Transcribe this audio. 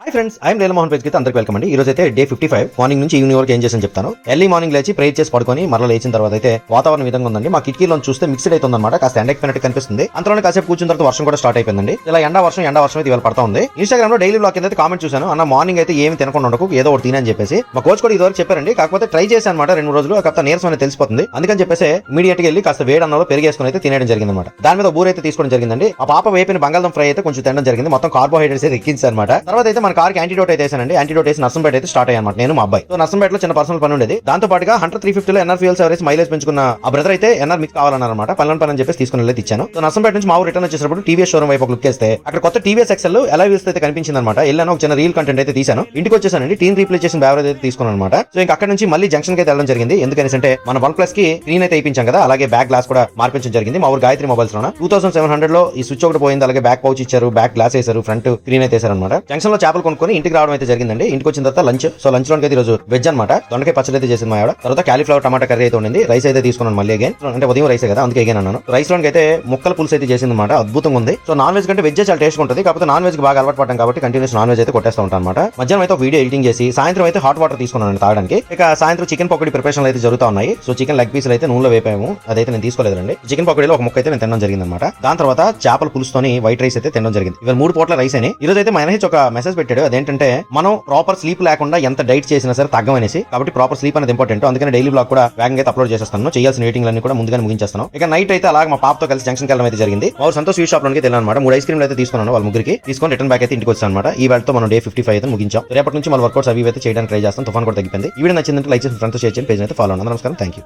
Hi friends, I'm లీలమోహన్ page కి అందరికి welcome అండి. ఈ రోజు అయితే డే 55 మార్నింగ్ నుంచి ఈవినింగ్ వరకు ఏం చేసాను చెప్తాను. ఎర్లీ మార్నింగ్ లేచి ప్రేయర్ చేసి పడుకొని మరలా లేచిన తర్వాత అయితే వాతావరణం విధంగా ఉందండి. మా కిటికీలో చూస్తే మిక్స్డ్ అయితే ఉందన్నమాట. కాస్త ఎండ ఎక్కినట్టు కనిపిస్తుంది. అంతలోనే కాసేపు కూర్చున్న తర్వాత వర్షం కూడా స్టార్ట్ అయిపోయిందండి. ఇలా ఎండ వర్షం అయితే ఇవాళ పడతా ఉంది. ఇన్స్టాగ్రామ్ లో డైలీ బ్లాగ్ కింద అయితే కామెంట్ చూసాను, అన్న మార్నింగ్ అయితే ఏమి తినకుండా ఉండకు, ఏదో ఒకటి తినని చెప్పేసి మా కోచ్ కూడా ఇదివరకు చెప్పారండి. కాకపోతే ట్రై చేశాను అనమాట 2 రోజులు. కాస్త నీరసం అనేది తెలిసిపోతుంది. అందుకని చెప్పేసి ఇమీడియట్ గా వెళ్ళి కాస్త వేడి అన్నంలో పెరిగేసుకుని అయితే తినేయడం జరిగింది అనమాట. దాని మీద బూర అయితే తీసుకోవడం జరిగిందండి. ఆ పాప వేపిన బంగాళం ఫ్రై అయితే కొంచెం తినడం జరిగింది. మొత్తం కార్బోహైడ్రేట్స్ అయితే ఎక్కించారు అనమాట. తర్వాత అయితే మన కార్కి యాంటీడోట్ అయితే వేసానండి. యాంటీడోట్ వేసి నర్సంపేట అయితే స్టార్ట్ అయ్యానమాట నేను మా అబ్బాయి. సో నర్సంపేటలో చిన్న పర్సనల్ పని ఉండేది. దాంతో పాటుగా 100-350 లో ఎన్ఆర్ ఫ్యూయల్స్ ఎవరైస్ మైలేజ్ పెంచుకున్న ఆ బ్రదర్ అయితే ఎన్ఆర్ మిక్స్ కావాలన్నారన్నమాట. పని అని చెప్పేసి తీసుకుని వెళ్ళి ఇచ్చాను. సో నర్సంపేట నుంచి మా ఊరు రిటర్న్ వచ్చేటప్పుడు టీవీఎస్ షోరూమ్ వైపు లుక్ చేస్తే అక్కడ కొత్త టీవీఎస్ ఎక్సెల్ ఎలా వీల్స్ అయితే కనిపించింది అనమాట. వెళ్ళాను, ఒక చిన్న రీల్ కంటెంట్ అయితే తీసాను. ఇంటికి వచ్చేసానండి. టీన్ రీప్లేస్ చేసిన బ్యావరేజ్ అయితే తీసుకున్నాను అనమాట. సో ఇంకా అక్కడ నుంచి మళ్ళీ జంక్షన్ కి అయితే వెళ్ళడం జరిగింది. ఎందుకని అంటే మన OnePlus కి స్క్రీన్ అయితే ఇప్పించాం కదా, అలాగే బ్యాక్ గ్లాస్ కూడా మార్పించడం జరిగింది. మా ఊరు గాయత్రి మొబైల్స్ లో 2700 లో ఈ స్విచ్ ఒకటి పోయింది. అలాగే బ్యాక్ పౌచ్ ఇచ్చారు, బ్యాక్ గ్లాస్ వేసారు, ఫ్రంట్ స్క్రీన్ అయితే వేసారు అనమాట. జంక్షన్ లో చేపలు కొనుక్కొని ఇంటికి రావడం అయితే జరిగిందండి. ఇంటికి వచ్చిన తర్వాత లంచ్. సో లంచ్ లోకి అయితే ఈరోజు వెజ్ అనమాట. దొండకాయ పచ్చడి అయితే చేసింది మా ఆవిడ. తర్వాత కాలీఫ్లవర్ టమాటా కర్రీ అయితే ఉండింది. రైస్ అయితే తీసుకున్నాను మళ్ళీ అగైన్. అంటే ఉదయం రైస్ కదా, అందుకే అగైన్ అన్నాను. రైస్ లోకి అయితే ముక్కల పులుసు అయితే చేసింది అనమాట. అద్భుతంగా ఉంది. సో నాన్ వెజ్ కంటే వెజ్ చాలా టేస్ట్ ఉంటుంది. కాకపోతే నాన్ వెజ్ కి బాగా అలవాటు పడ్డాం కాబట్టి కంటిన్యూస్ నాన్ వెజ్ అయితే కొట్టేస్తా ఉంటాను అనమాట. మధ్యాహ్నం అయితే ఒక వీడియో ఎడిటింగ్ చేసి సాయంత్రం అయితే హాట్ వాటర్ తీసుకున్నాను తాగడానికి. ఇక సాయంత్రం చికెన్ పకోడీ ప్రిపరేషన్ అయితే జరుగుతూ ఉన్నాయి. సో చికెన్ లెగ్ పీసులు అయితే నూనెలో వేపాము. అదైతే నేను తీసుకోలేదండి. చికెన్ పకోడీలో ఒక ముక్క అయితే నేను తినడం జరిగింది అనమాట. దాని తర్వాత చేపల పులుసుతోని వైట్ రైస్ అయితే తినడం జరిగింది. ఇవాళ 3 పూట్ల రైస్ అని. ఈ రోజు అయితే మా ఎన్హెచ్ ఒక మెసేజ్ పెట్టాడు. అదేంటంటే మనం ప్రాపర్ స్లీప్ లేకుండా ఎంత డైట్ చేసినా సరే తగ్గమనేసి. కాబట్టి ప్రాపర్ స్లీప్ అనేది ఇంపార్టెంట్. అందుకని డైలీ బ్లాగ్ కూడా వేగంగా అయితే అప్లోడ్ చేస్తాను. చేయాల్సిన ఎడిటింగ్ అన్ని కూడా ముందుగానే ముగించేస్తాను. ఇక నైట్ అయితే అలాగే మా పాపతో కలిసి జంక్షన్ వెళ్ళడం అయితే జరిగింది. మా సంతోష్ స్వీట్ షాప్ లోకి వెళ్ళాను అనమాట. 3 ఐస్ క్రీమ్లు అయితే తీసుకున్నాను వాళ్ళ ముగ్గురికి. తీసుకొని రిటర్న్ బ్యాక్ అయితే ఇంటికి వచ్చాను అనమాట. ఈ వేళతో మనం డే 55 అయితే ముగించాం. రేపటి నుంచి మన వర్కౌట్స్ అవి అయితే చేయడానికి ట్రై చేస్తాం. తుఫాన్ కూడా తగ్గిపోయింది. ఈ వీడియో నచ్చిందంటే లైక్ చేసి ఫ్రెండ్స్ షేర్ చేయండి. పేజ్ అయితే ఫాలో అవ్వండి. నమస్కారం, థ్యాంక్ యూ.